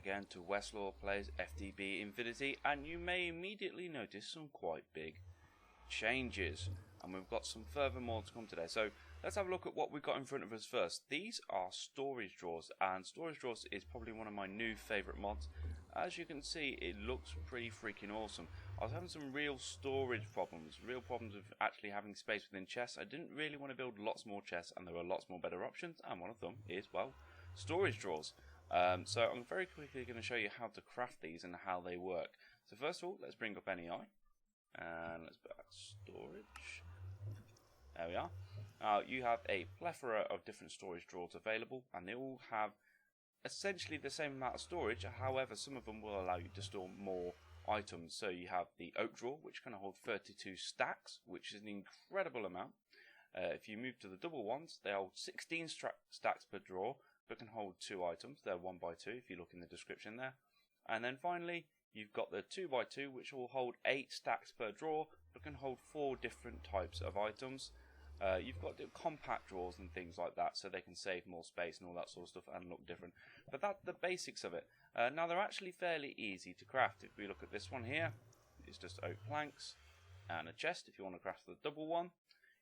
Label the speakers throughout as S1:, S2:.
S1: again to Westloar Plays FTB Infinity, and you may immediately notice some quite big changes, and we've got some further more to come today. So let's have a look at what we've got in front of us first. These are storage drawers, and storage drawers is probably one of my new favourite mods. As you can see, it looks pretty freaking awesome. I was having some real storage problems, real problems with actually having space within chests. I didn't really want to build lots more chests, and there were lots more better options, and one of them is, well, storage drawers. So I'm very quickly going to show you how to craft these and how they work. So first of all, let's bring up NEI, and let's put storage. There we are. Now you have a plethora of different storage drawers available, and they all have essentially the same amount of storage. However, some of them will allow you to store more items. So you have the oak drawer, which can hold 32 stacks, which is an incredible amount. If you move to the double ones, they hold 16 stacks per drawer, but can hold 2 items. They're 1 by 2 if you look in the description there. And then finally, you've got the 2 by 2, which will hold 8 stacks per drawer, but can hold 4 different types of items. You've got the compact drawers and things like that, so they can save more space and all that sort of stuff and look different. But that's the basics of it. Now they're actually fairly easy to craft. If we look at this one here, it's just oak planks and a chest. If you want to craft the double one,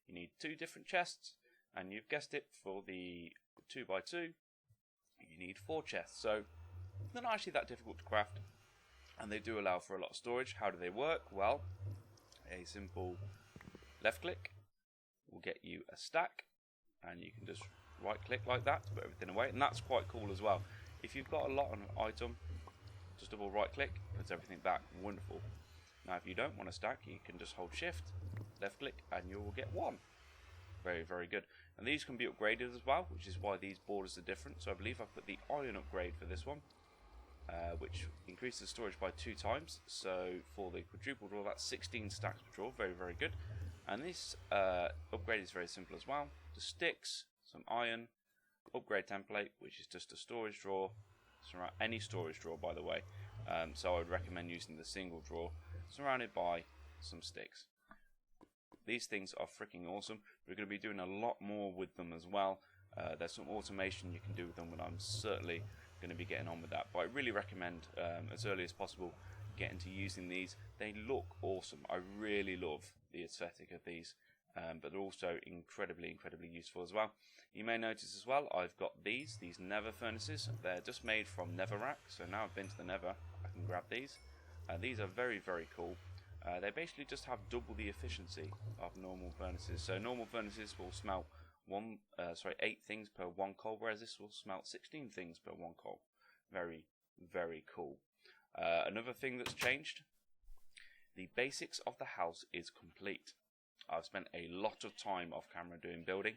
S1: you need 2 different chests, and you've guessed it, for the 2 by 2, you need 4 chests. So they're not actually that difficult to craft, and they do allow for a lot of storage. How do they work? Well, a simple left click will get you a stack, and you can just right click like that to put everything away, and that's quite cool as well. If you've got a lot on an item, just double right click, puts everything back. Wonderful. Now if you don't want a stack, you can just hold shift, left click, and you will get 1. Very, very good. And these can be upgraded as well, which is why these borders are different. So I believe I've put the iron upgrade for this one, which increases storage by 2 times. So for the quadruple drawer, that's 16 stacks per drawer. Very, very good. And this upgrade is very simple as well. Just sticks, some iron, upgrade template, which is just a storage drawer. Any storage drawer, by the way. So I would recommend using the single drawer, surrounded by some sticks. These things are freaking awesome. We're going to be doing a lot more with them as well. There's some automation you can do with them, and I'm certainly going to be getting on with that. But I really recommend, as early as possible, getting to using these. They look awesome. I really love the aesthetic of these, but they're also incredibly useful as well. You may notice as well, I've got these nether furnaces. They're just made from netherrack, so now I've been to the nether, I can grab these. These are very cool. They basically just have double the efficiency of normal furnaces. So normal furnaces will smelt 8 things per 1 coal, whereas this will smelt 16 things per 1 coal. Very cool. Another thing that's changed, the basics of the house is complete. I've spent a lot of time off camera doing building.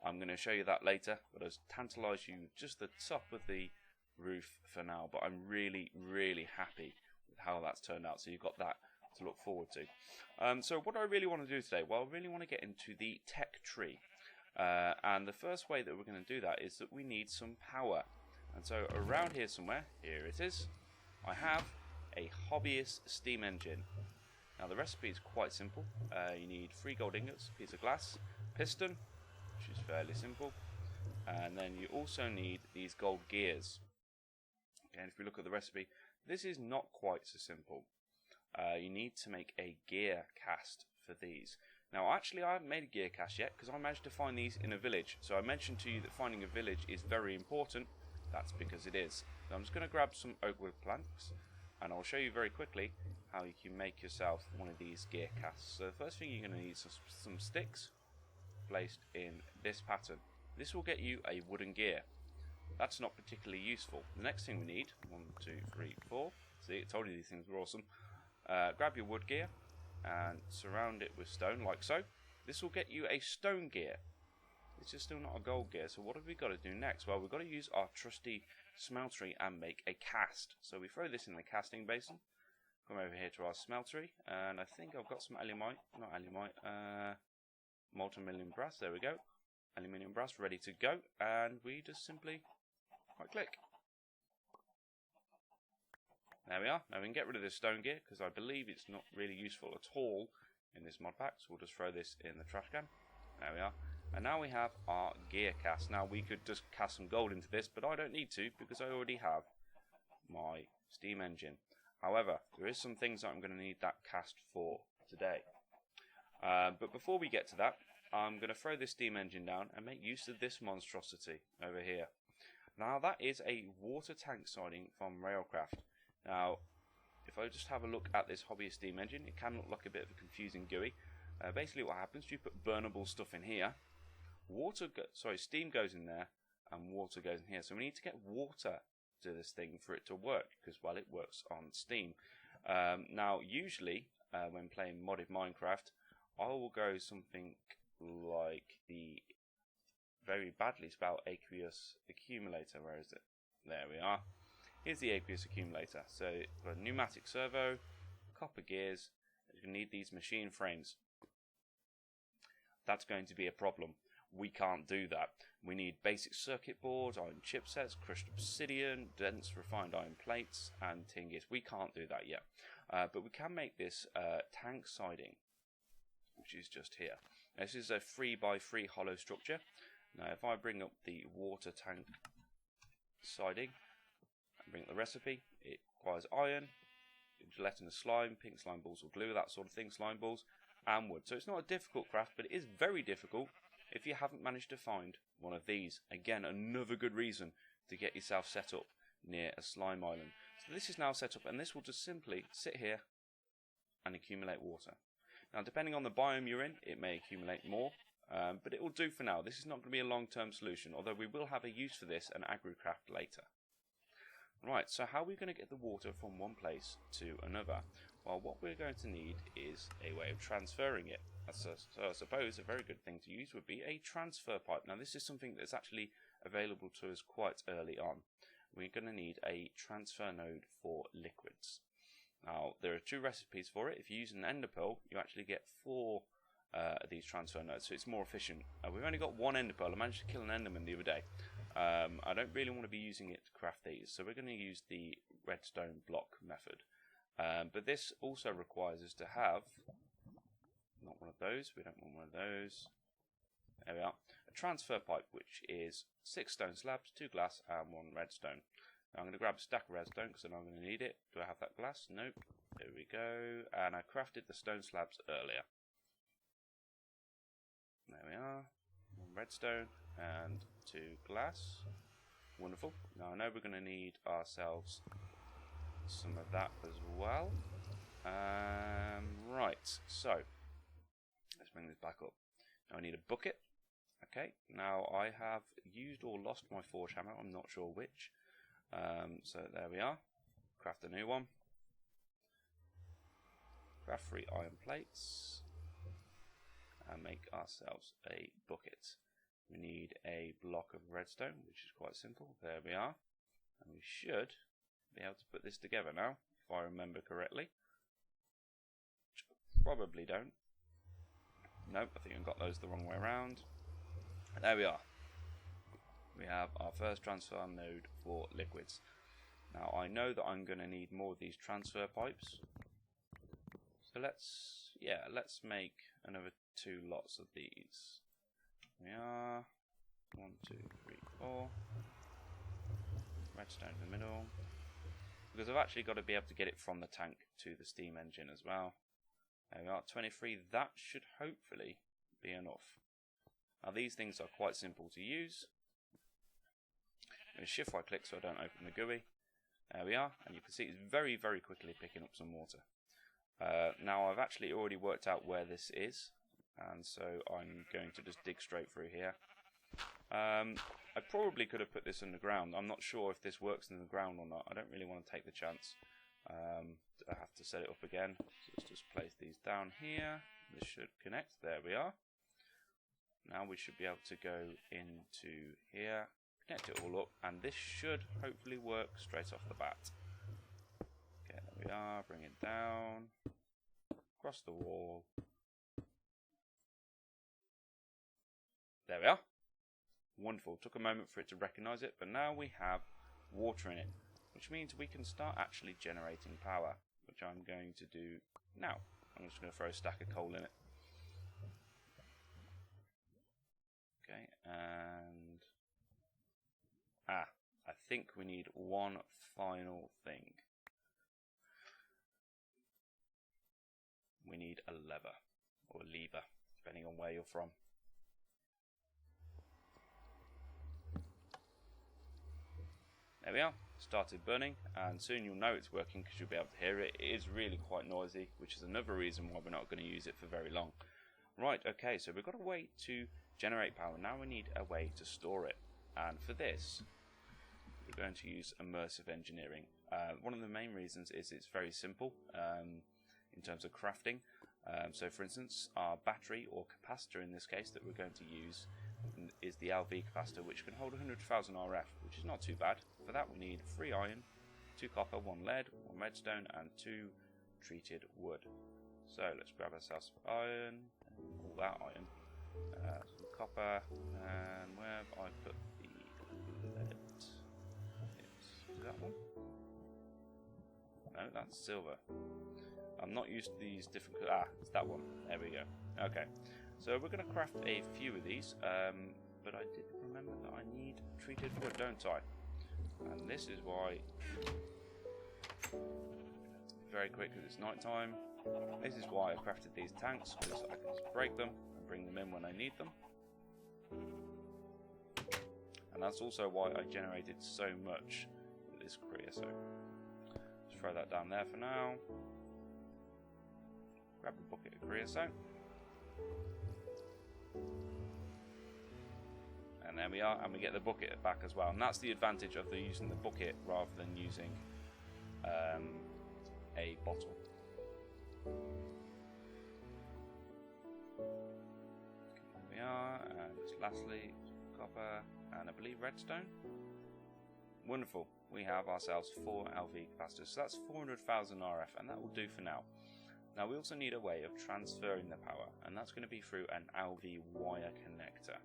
S1: I'm going to show you that later, but I'll tantalise you just the top of the roof for now. But I'm really happy with how that's turned out. So you've got that to look forward to. So what do I really want to do today? Well, I really want to get into the tech tree. And the first way that we're going to do that is that we need some power. And so around here somewhere, here it is, I have a hobbyist steam engine. Now the recipe is quite simple. You need 3 gold ingots, piece of glass, piston, which is fairly simple, and then you also need these gold gears. Okay, and if we look at the recipe, this is not quite so simple. You need to make a gear cast for these. Now actually I haven't made a gear cast yet, because I managed to find these in a village. So I mentioned to you that finding a village is very important. That's because it is. So I'm just going to grab some oak wood planks, and I'll show you very quickly how you can make yourself one of these gear casts. So the first thing you're going to need is some sticks placed in this pattern. This will get you a wooden gear. That's not particularly useful. The next thing we need, 1, 2, 3, 4. See, I told you these things were awesome. Grab your wood gear and surround it with stone, like so. This will get you a stone gear. It's just still not a gold gear, so what have we got to do next? Well, we've got to use our trusty smeltery and make a cast. So we throw this in the casting basin, come over here to our smeltery, and I think I've got some molten aluminium brass, there we go. Aluminium brass ready to go, and we just simply right click. There we are. Now we can get rid of this stone gear, because I believe it's not really useful at all in this mod pack, so we'll just throw this in the trash can. There we are. And now we have our gear cast. Now we could just cast some gold into this, but I don't need to, because I already have my steam engine. However, there is some things that I'm going to need that cast for today. But before we get to that, I'm going to throw this steam engine down and make use of this monstrosity over here. Now that is a water tank siding from Railcraft. Now, if I just have a look at this hobbyist steam engine, it can look like a bit of a confusing GUI. Basically what happens, you put burnable stuff in here, steam goes in there, and water goes in here. So we need to get water to this thing for it to work, because, well, it works on steam. Now, usually, when playing modded Minecraft, I will go something like the very badly spelled aqueous accumulator. Where is it? There we are. Here's the aqueous accumulator. So, got a pneumatic servo, copper gears. You're going to need these machine frames. That's going to be a problem. We can't do that. We need basic circuit boards, iron chipsets, crushed obsidian, dense refined iron plates, and tin gears. We can't do that yet. But we can make this tank siding, which is just here. This is a 3x3 hollow structure. Now, if I bring up the water tank siding, and bring up the recipe, it requires iron, gelatinous slime, pink slime balls or glue, that sort of thing, slime balls, and wood. So it's not a difficult craft, but it is very difficult if you haven't managed to find one of these. Again, another good reason to get yourself set up near a slime island. So this is now set up, and this will just simply sit here and accumulate water. Now, depending on the biome you're in, it may accumulate more, but it will do for now. This is not going to be a long-term solution, although we will have a use for this and agricraft later. Right, so how are we going to get the water from one place to another? Well, what we're going to need is a way of transferring it. So I suppose a very good thing to use would be a transfer pipe. Now, this is something that's actually available to us quite early on. We're going to need a transfer node for liquids. Now, there are two recipes for it. If you use an ender pearl, you actually get 4 of these transfer nodes, so it's more efficient. We've only got 1 ender pearl. I managed to kill an enderman the other day. I don't really want to be using it to craft these, so we're going to use the redstone block method. But this also requires us to have, not one of those, we don't want one of those, there we are, a transfer pipe, which is 6 stone slabs, 2 glass and 1 redstone. Now I'm going to grab a stack of redstone because I know I'm going to need it. Do I have that glass? Nope. There we go, and I crafted the stone slabs earlier. There we are, 1 redstone and 2 glass. Wonderful. Now I know we're going to need ourselves some of that as well. Right, so let's bring this back up. Now I need a bucket. Okay, now I have used or lost my forge hammer, I'm not sure which. So there we are. Craft a new one. Craft 3 iron plates. And make ourselves a bucket. We need a block of redstone, which is quite simple. There we are. And we should be able to put this together now, if I remember correctly. Which I probably don't. Nope, I think I've got those the wrong way around. There we are. We have our first transfer node for liquids. Now I know that I'm going to need more of these transfer pipes. So let's make another 2 lots of these. We are 1, 2, 3, 4. Redstone in the middle. Because I've actually got to be able to get it from the tank to the steam engine as well. There we are, 23. That should hopefully be enough. Now these things are quite simple to use. I'm going to shift right click so I don't open the GUI. There we are, and you can see it's very, very quickly picking up some water. Now I've actually already worked out where this is, and so I'm going to just dig straight through here. I probably could have put this in the ground. I'm not sure if this works in the ground or not. I don't really want to take the chance. I have to set it up again. So let's just place these down here. This should connect. There we are. Now we should be able to go into here, connect it all up, and this should hopefully work straight off the bat. Okay, there we are. Bring it down, across the wall. There we are. Wonderful. Took a moment for it to recognise it, but now we have water in it, which means we can start actually generating power, which I'm going to do now. I'm just going to throw a stack of coal in it. Okay, and I think we need one final thing. We need a lever, or a lever, depending on where you're from. There we are, started burning, and soon you'll know it's working because you'll be able to hear it. It is really quite noisy, which is another reason why we're not going to use it for very long. Right, okay, so we've got a way to generate power. Now we need a way to store it, and for this we're going to use immersive engineering. One of the main reasons is it's very simple in terms of crafting. So for instance, our battery or capacitor in this case that we're going to use is the LV capacitor, which can hold 100,000 RF, which is not too bad. For that we need 3 iron, 2 copper, 1 lead, 1 redstone and 2 treated wood. So let's grab ourselves some iron, all that iron, some copper, and where have I put the lead? Is that one? No, that's silver. I'm not used to these different... it's that one. There we go. Okay, so we're going to craft a few of these, but I did remember that I need treated wood, don't I? And this is why... Very quick, because it's night time. This is why I crafted these tanks, because I can just break them and bring them in when I need them. And that's also why I generated so much with this creosote. Just throw that down there for now. Grab a bucket of creosote. And there we are, and we get the bucket back as well. And that's the advantage of using the bucket rather than using a bottle. There we are, and just lastly, copper and I believe redstone. Wonderful, we have ourselves 4 LV capacitors, so that's 400,000 RF, and that will do for now. Now we also need a way of transferring the power, and that's going to be through an LV wire connector.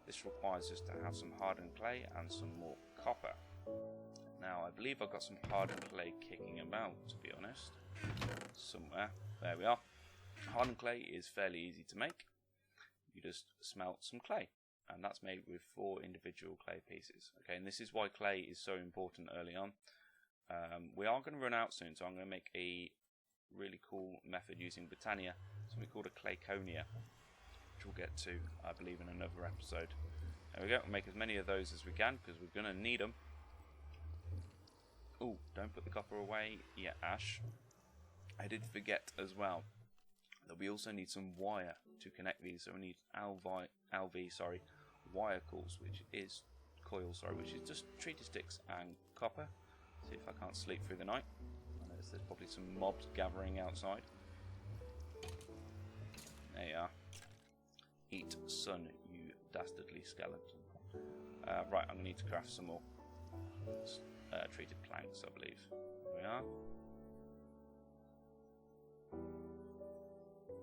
S1: This requires us to have some hardened clay and some more copper. Now I believe I've got some hardened clay kicking about, to be honest, somewhere. There we are. Hardened clay is fairly easy to make. You just smelt some clay, and that's made with 4 individual clay pieces. Okay, and this is why clay is so important early on. We are going to run out soon, so I'm going to make a really cool method using Britannia, something called a clayconia, which we'll get to, I believe, in another episode. There we go. We'll make as many of those as we can because we're going to need them. Oh, don't put the copper away yet, Ash. I did forget as well that we also need some wire to connect these. So we need LV wire coils, which is just treated sticks and copper. See if I can't sleep through the night. I notice there's probably some mobs gathering outside. There you are. Eat sun, you dastardly skeleton. Right, I'm going to need to craft some more treated planks, I believe. There we are.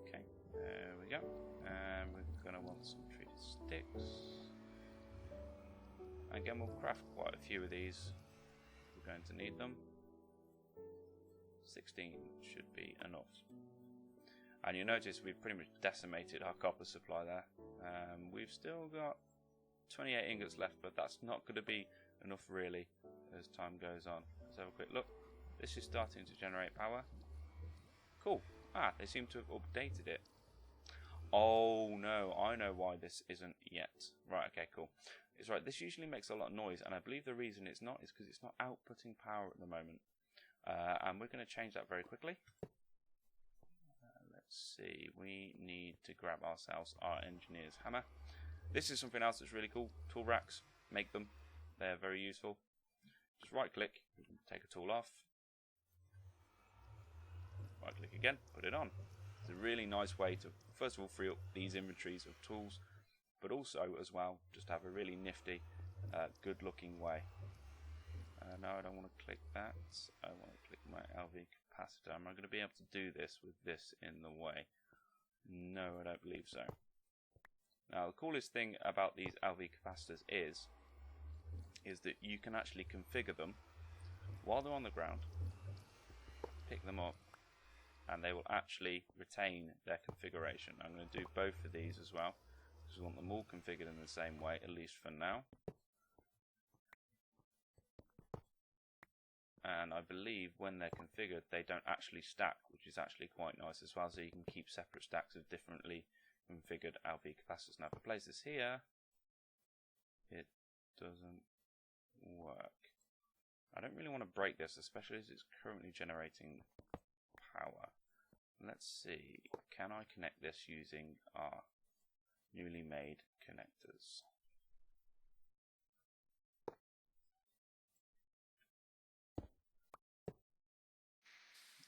S1: Okay, there we go. And we're going to want some treated sticks. Again, we'll craft quite a few of these. We're going to need them. 16 should be enough. And you notice we've pretty much decimated our copper supply there. We've still got 28 ingots left, but that's not going to be enough really as time goes on. Let's have a quick look. This is starting to generate power. Cool. They seem to have updated it. Oh no, I know why this isn't yet. Right, okay, cool. It's right, this usually makes a lot of noise, and I believe the reason it's not is because it's not outputting power at the moment. And we're going to change that very quickly. Let's see, we need to grab ourselves our engineer's hammer. This is something else that's really cool. Tool racks, make them. They're very useful. Just right click, take a tool off. Right click again, put it on. It's a really nice way to, first of all, free up these inventories of tools, but also as well, just have a really nifty, good looking way. No, I don't want to click that. I want to click my LV capacitor. Am I going to be able to do this with this in the way? No, I don't believe so. Now, the coolest thing about these LV capacitors is that you can actually configure them while they're on the ground, pick them up, and they will actually retain their configuration. I'm going to do both of these as well, because we want them all configured in the same way, at least for now. and I believe when they're configured they don't actually stack, which is actually quite nice as well, so you can keep separate stacks of differently configured LV capacitors. Now if I place this here, it doesn't work. I don't really want to break this, especially as it's currently generating power. Let's see, can I connect this using our newly made connectors?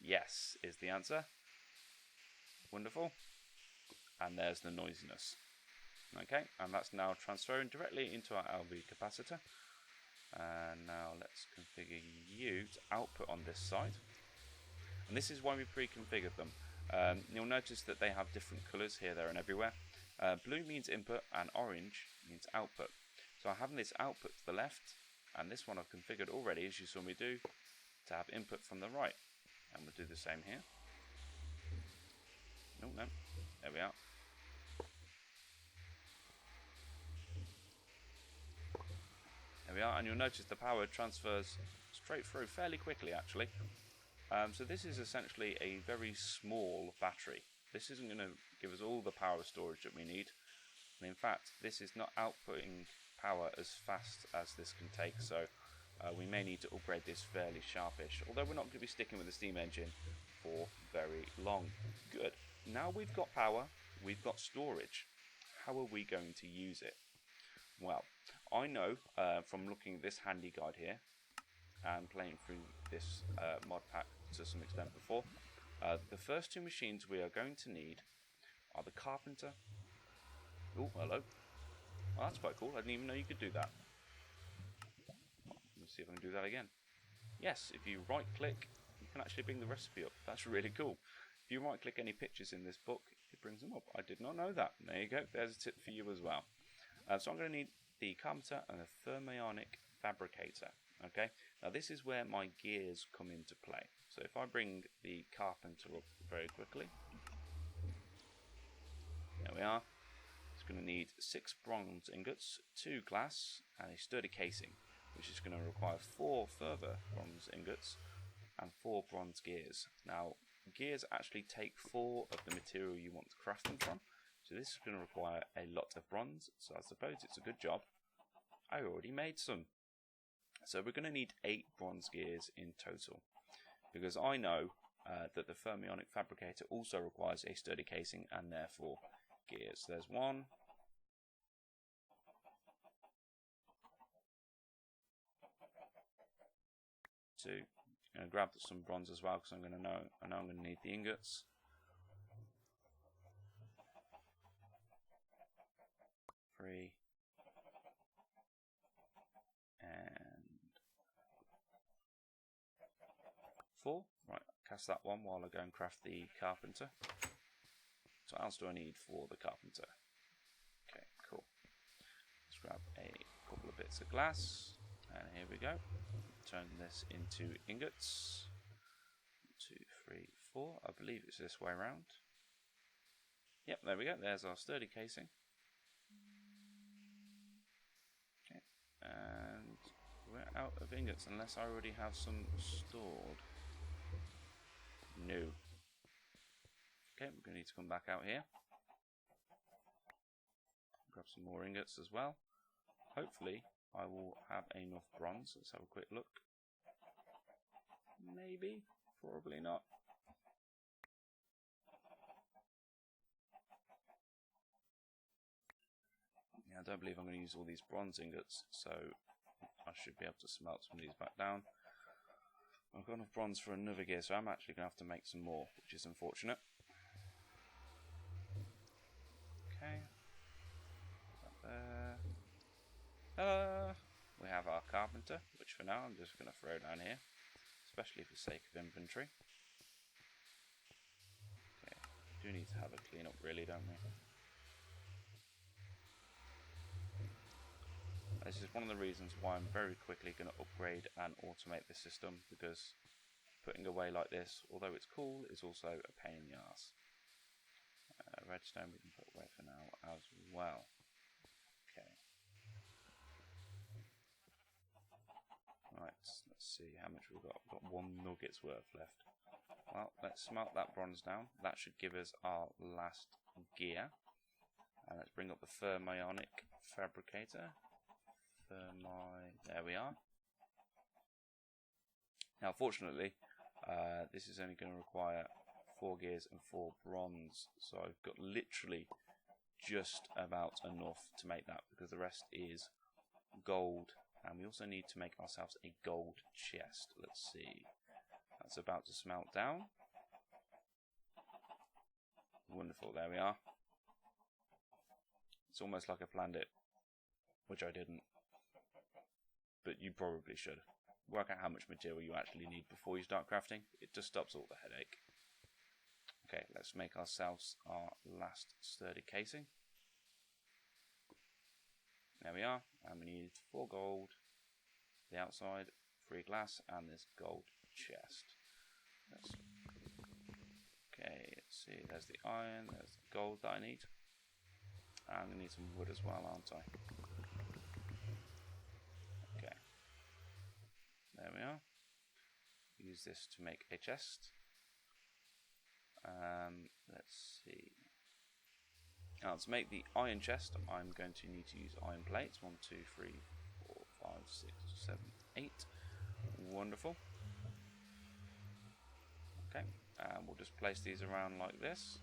S1: Yes is the answer. Wonderful. And there's the noisiness. Okay, and that's now transferring directly into our LV capacitor. And now let's configure you to output on this side. And this is why we pre-configured them. You'll notice that they have different colours here, there and everywhere. Blue means input and orange means output. So I'm having this output to the left, and this one I've configured already, as you saw me do, to have input from the right. And we'll do the same here. No, there we are. There we are, and you'll notice the power transfers straight through fairly quickly actually. So this is essentially a very small battery. This isn't going to give us all the power storage that we need. And in fact, this is not outputting power as fast as this can take, so we may need to upgrade this fairly sharpish, although we're not going to be sticking with the steam engine for very long. Good. Now we've got power, we've got storage. How are we going to use it? Well, I know from looking at this handy guide here and playing through this mod pack to some extent before, the first two machines we are going to need are the Carpenter. Oh, hello. Well, that's quite cool. I didn't even know you could do that. Let's see if I can do that again. Yes, if you right click, you can actually bring the recipe up. That's really cool. If you right click any pictures in this book, it brings them up. I did not know that. There you go. There's a tip for you as well. So I'm going to need the Carpenter and a thermionic fabricator. Okay, now this is where my gears come into play. So if I bring the Carpenter up very quickly, there we are. It's going to need 6 bronze ingots, 2 glass, and a sturdy casing, which is going to require 4 further bronze ingots and 4 bronze gears. Now, gears actually take 4 of the material you want to craft them from, so this is going to require a lot of bronze, so I suppose it's a good job I already made some. So we're going to need 8 bronze gears in total, because I know that the thermionic fabricator also requires a sturdy casing and therefore gears. There's 1, 2. I'm going to grab some bronze as well because I know I'm going to need the ingots. 3 and 4. Right, cast that one while I go and craft the Carpenter. So what else do I need for the Carpenter? Okay, cool. Let's grab a couple of bits of glass, and here we go. Turn this into ingots. 1, 2, 3, 4. I believe it's this way around. Yep, there we go. There's our sturdy casing. Okay, and we're out of ingots unless I already have some stored. No. Okay, we're going to need to come back out here. Grab some more ingots as well. Hopefully I will have enough bronze. Let's have a quick look. Maybe, probably not. Yeah, I don't believe I'm going to use all these bronze ingots, so I should be able to smelt some of these back down. I've got enough bronze for another gear, so I'm actually going to have to make some more, which is unfortunate. Okay. Put that there. We have our Carpenter, which for now I'm just going to throw down here, especially for the sake of inventory. Okay, we do need to have a clean up really, don't we? This is one of the reasons why I'm very quickly going to upgrade and automate the system, because putting away like this, although it's cool, is also a pain in the ass. Redstone we can put away for now as well. Okay. Right, let's Let's see how much we've got. We've got 1 nugget's worth left. Well, let's smelt that bronze down. That should give us our last gear. And let's bring up the fermionic fabricator. There we are. Now, fortunately, this is only going to require 4 gears and 4 bronze. So I've got literally just about enough to make that, because the rest is gold. And we also need to make ourselves a gold chest. Let's see. That's about to smelt down. Wonderful, there we are. It's almost like I planned it, which I didn't. But you probably should. Work out how much material you actually need before you start crafting. It just stops all the headache. Okay, let's make ourselves our last sturdy casing. There we are, and we need 4 gold, the outside, 3 glass, and this gold chest. Okay, let's see, there's the iron, there's the gold that I need. I'm going to need some wood as well, aren't I? Okay, there we are. Use this to make a chest. Let's see. Now, to make the iron chest, I'm going to need to use iron plates. 1, 2, 3, 4, 5, 6, 7, 8. Wonderful. Okay, and we'll just place these around like this.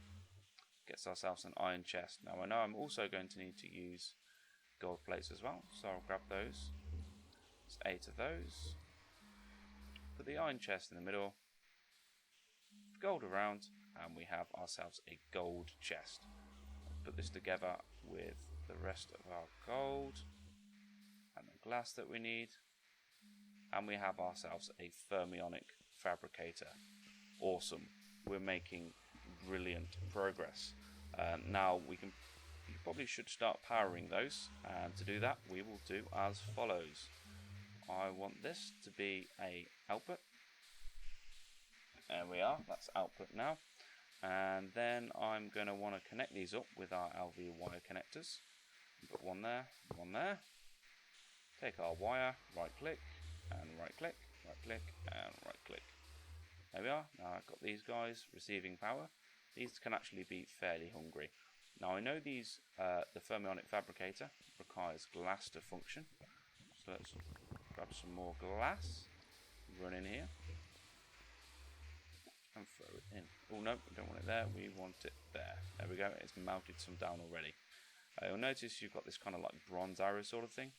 S1: Gets ourselves an iron chest. Now, I know I'm also going to need to use gold plates as well, so I'll grab those. There's 8 of those. Put the iron chest in the middle. Gold around, and we have ourselves a gold chest. Put this together with the rest of our gold and the glass that we need, and we have ourselves a fermionic fabricator. Awesome, we're making brilliant progress. Now you probably should start powering those, and to do that we will do as follows. I want this to be a output. There we are, that's output now. And then I'm going to want to connect these up with our LV wire connectors. Put one there, take our wire, right click, and right click, right click, and right click. There we are. Now I've got these guys receiving power. These can actually be fairly hungry. Now I know these, the fermionic fabricator requires glass to function. So let's grab some more glass, run in here, and throw it in. Oh no, we don't want it there, we want it there. There we go, it's melted some down already. You'll notice you've got this kind of like bronze arrow sort of thing.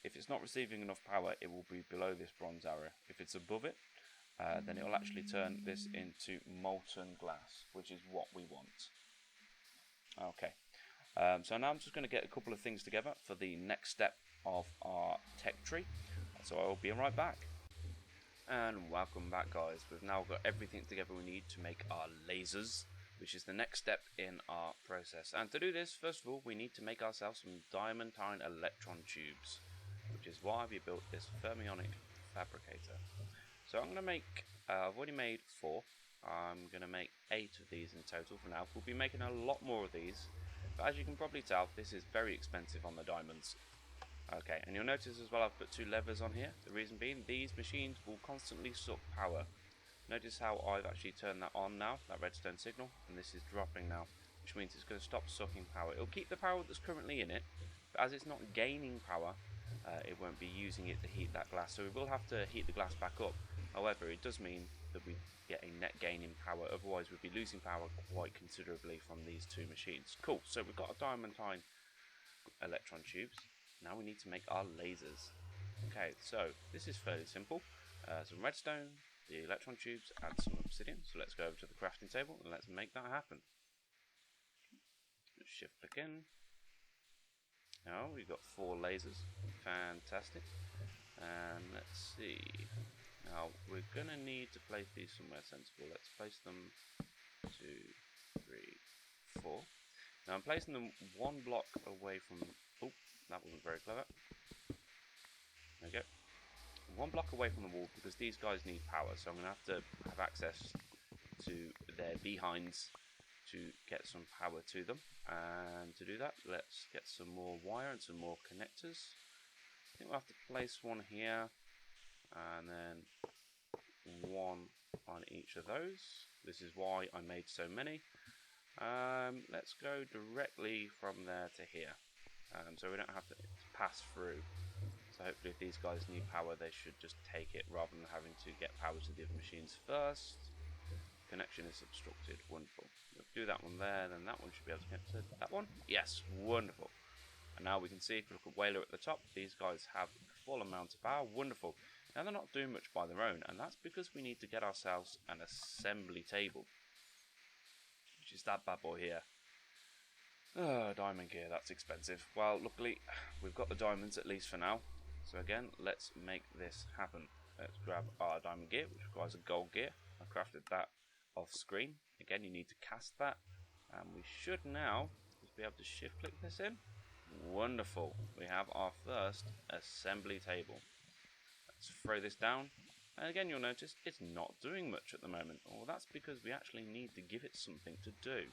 S1: If it's not receiving enough power, it will be below this bronze arrow. If it's above it, then it will actually turn this into molten glass, which is what we want. Okay, so now I'm just going to get a couple of things together for the next step of our tech tree. So I will be right back. And welcome back, guys. We've now got everything together we need to make our lasers, which is the next step in our process. And to do this, first of all, we need to make ourselves some diamantine electron tubes, which is why we built this fermionic fabricator. So I'm going to make, I've already made 4. I'm going to make 8 of these in total for now. We'll be making a lot more of these, but as you can probably tell, this is very expensive on the diamonds. Okay, and you'll notice as well I've put 2 levers on here. The reason being, these machines will constantly suck power. Notice how I've actually turned that on now, that redstone signal, and this is dropping now, which means it's going to stop sucking power. It'll keep the power that's currently in it, but as it's not gaining power, it won't be using it to heat that glass, so we will have to heat the glass back up. However, it does mean that we get a net gain in power, otherwise we'd be losing power quite considerably from these 2 machines. Cool, so we've got a diamantine electron tubes. Now we need to make our lasers. Okay, so this is fairly simple. Some redstone, the electron tubes, and some obsidian. So let's go over to the crafting table and let's make that happen. Shift click in. Now we've got 4 lasers. Fantastic. And let's see. Now we're going to need to place these somewhere sensible. Let's place them 2, 3, 4. Now I'm placing them 1 block away from... Oh, that wasn't very clever. There we go. 1 block away from the wall because these guys need power, so I'm going to have to have access to their behinds to get some power to them. And to do that, let's get some more wire and some more connectors. I think we'll have to place one here. and then one on each of those. This is why I made so many. Let's go directly from there to here, so we don't have to pass through. So hopefully if these guys need power, they should just take it rather than having to get power to the other machines first. Connection is obstructed. Wonderful. We'll do that one there, then that one should be able to get to that one. Yes, wonderful. And now we can see, if we look at Westloar at the top, these guys have full amount of power. Wonderful. Now they're not doing much by their own, and that's because we need to get ourselves an assembly table, which is that bad boy here. Oh, diamond gear, that's expensive. Well, luckily, we've got the diamonds at least for now. So again, let's make this happen. Let's grab our diamond gear, which requires a gold gear. I crafted that off screen. Again, you need to cast that, and we should now just be able to shift click this in. Wonderful. We have our first assembly table. Let's throw this down. And again, you'll notice it's not doing much at the moment. Well, that's because we actually need to give it something to do.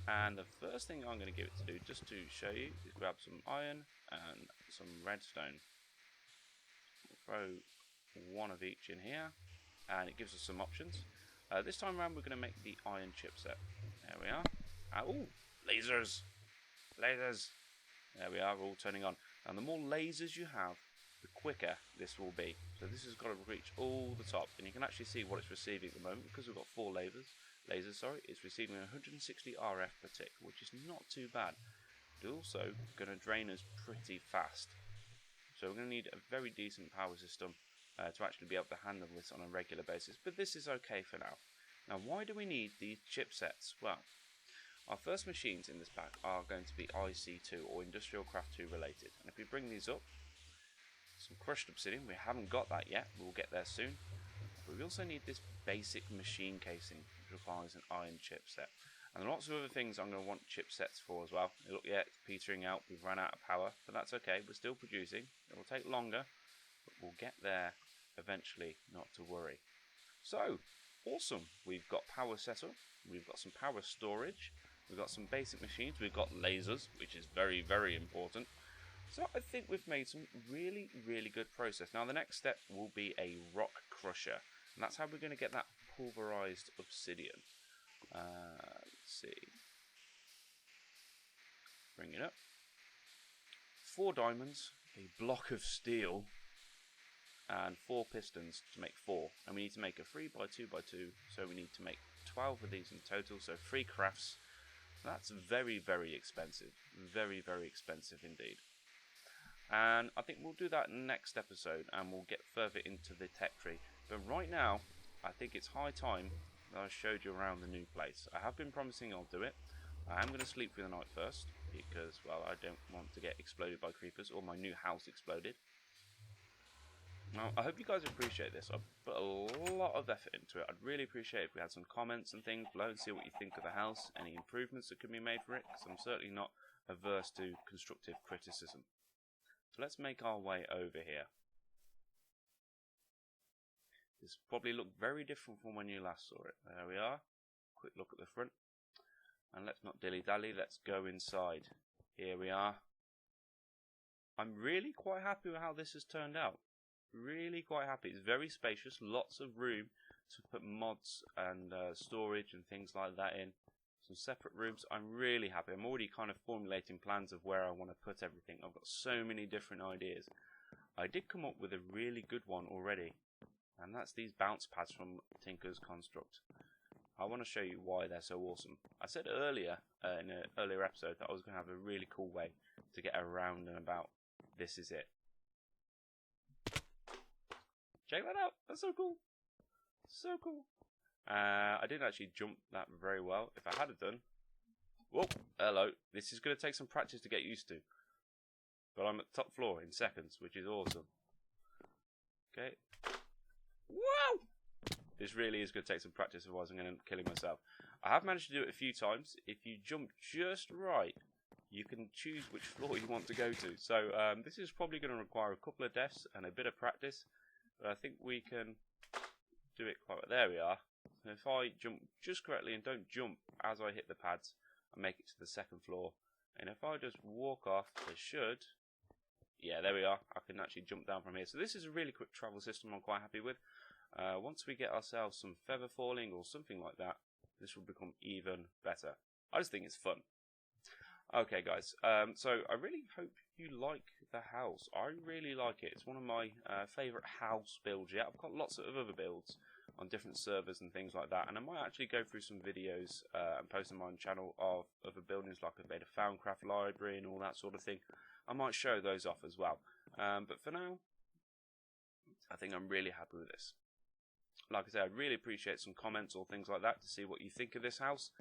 S1: And the first thing I'm going to give it to do, just to show you, is grab some iron and some redstone. We'll throw one of each in here, and it gives us some options. This time around, we're going to make the iron chipset. There we are. Oh, lasers! Lasers! There we are, all turning on. And the more lasers you have, the quicker this will be. So this has got to reach all the top, and you can actually see what it's receiving at the moment, because we've got 4 lasers. It's receiving 160 RF per tick, which is not too bad. It's also going to drain us pretty fast. So we're going to need a very decent power system to actually be able to handle this on a regular basis. But this is okay for now. Now, why do we need these chipsets? Well, our first machines in this pack are going to be IC2 or Industrial Craft 2 related. And if we bring these up, some crushed obsidian, we haven't got that yet, we'll get there soon. But we also need this basic machine casing, which requires an iron chipset. And lots of other things I'm going to want chipsets for as well. Look, yeah, it's petering out, we've run out of power, but that's okay, we're still producing. It will take longer, but we'll get there eventually, not to worry. So, awesome, we've got power set up, we've got some power storage, we've got some basic machines, we've got lasers, which is very, very important. So I think we've made some really, really good process. Now the next step will be a rock crusher, and that's how we're going to get that pulverized obsidian. Let's see. Bring it up. 4 diamonds, a block of steel, and 4 pistons to make 4. And we need to make a 3x2x2, so we need to make 12 of these in total, so 3 crafts. That's very, very expensive. Very, very expensive indeed. And I think we'll do that next episode, and we'll get further into the tech tree. But right now, I think it's high time that I showed you around the new place. I have been promising I'll do it. I am going to sleep through the night first, because, well, I don't want to get exploded by creepers, or my new house exploded. Now, I hope you guys appreciate this. I've put a lot of effort into it. I'd really appreciate if we had some comments and things below and see what you think of the house, any improvements that can be made for it, because I'm certainly not averse to constructive criticism. So let's make our way over here. This probably looked very different from when you last saw it. There we are. Quick look at the front. And let's not dilly-dally, let's go inside. Here we are. I'm really quite happy with how this has turned out. Really quite happy. It's very spacious, lots of room to put mods and storage and things like that in. Some separate rooms. I'm really happy. I'm already kind of formulating plans of where I want to put everything. I've got so many different ideas. I did come up with a really good one already, and that's these bounce pads from Tinker's Construct. I want to show you why they're so awesome. I said earlier in an earlier episode that I was going to have a really cool way to get around and about. This is it. Check that out. That's so cool. So cool. I didn't actually jump that very well. If I had done, whoa, hello. This is going to take some practice to get used to. But I'm at the top floor in seconds, which is awesome. Okay. Wow! This really is going to take some practice, otherwise I'm going to end up killing myself. I have managed to do it a few times. If you jump just right, you can choose which floor you want to go to. So this is probably going to require a couple of deaths and a bit of practice. But I think we can do it quite well. There we are. So if I jump just correctly and don't jump as I hit the pads, I make it to the second floor. And if I just walk off, there should Yeah, there we are. I can actually jump down from here. So this is a really quick travel system I'm quite happy with. Once we get ourselves some feather falling or something like that, this will become even better. I just think it's fun. Okay, guys, so I really hope you like the house. I really like it. It's one of my favourite house builds yet. I've got lots of other builds on different servers and things like that, and I might actually go through some videos and post them on my channel of other buildings, like I've made a Foundcraft library and all that sort of thing. I might show those off as well. But for now, I think I'm really happy with this. Like I said, I'd really appreciate some comments or things like that to see what you think of this house.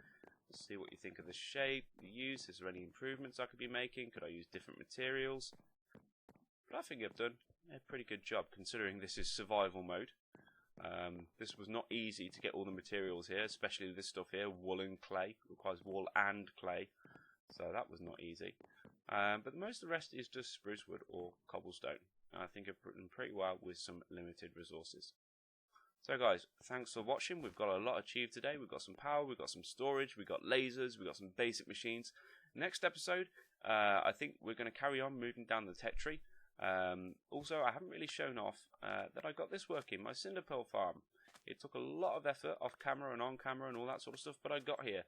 S1: See what you think of the shape, the use. Is there any improvements I could be making? Could I use different materials? But I think I've done a pretty good job considering this is survival mode. This was not easy to get all the materials here, especially this stuff here, wool and clay. It requires wool and clay, so that was not easy. But most of the rest is just spruce wood or cobblestone. I think I've done pretty well with some limited resources. So guys, thanks for watching. We've got a lot achieved today. We've got some power, we've got some storage, we've got lasers, we've got some basic machines. Next episode, I think we're going to carry on moving down the tech tree. Also, I haven't really shown off that I got this working, my cinder pearl farm. It took a lot of effort off camera and on camera and all that sort of stuff, but I got here.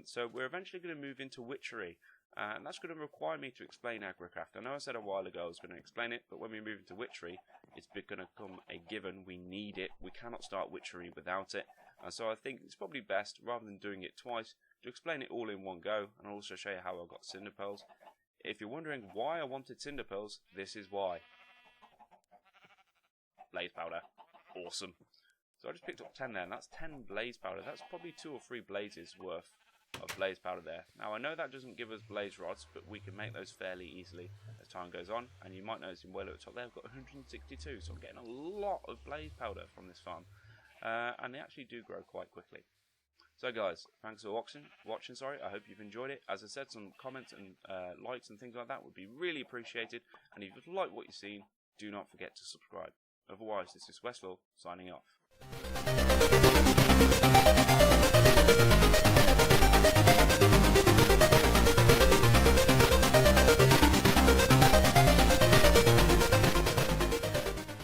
S1: So we're eventually going to move into witchery. And that's going to require me to explain agricraft. I know I said a while ago I was going to explain it, but when we move into witchery, it's going to become a given. We need it. We cannot start witchery without it. And so I think it's probably best, rather than doing it twice, to explain it all in one go, and I'll also show you how I got cinder pearls. If you're wondering why I wanted cinder pearls, this is why. Blaze powder. Awesome. So I just picked up 10 there, and that's 10 blaze powder. That's probably 2 or 3 blazes worth of blaze powder there. Now I know that doesn't give us blaze rods, but we can make those fairly easily as time goes on. And you might notice in way at the top there I've got 162, so I'm getting a lot of blaze powder from this farm, and they actually do grow quite quickly. So guys, thanks for watching. I hope you've enjoyed it. As I said, some comments and likes and things like that would be really appreciated. And if you like what you've seen, do not forget to subscribe. Otherwise, this is Westloar signing off.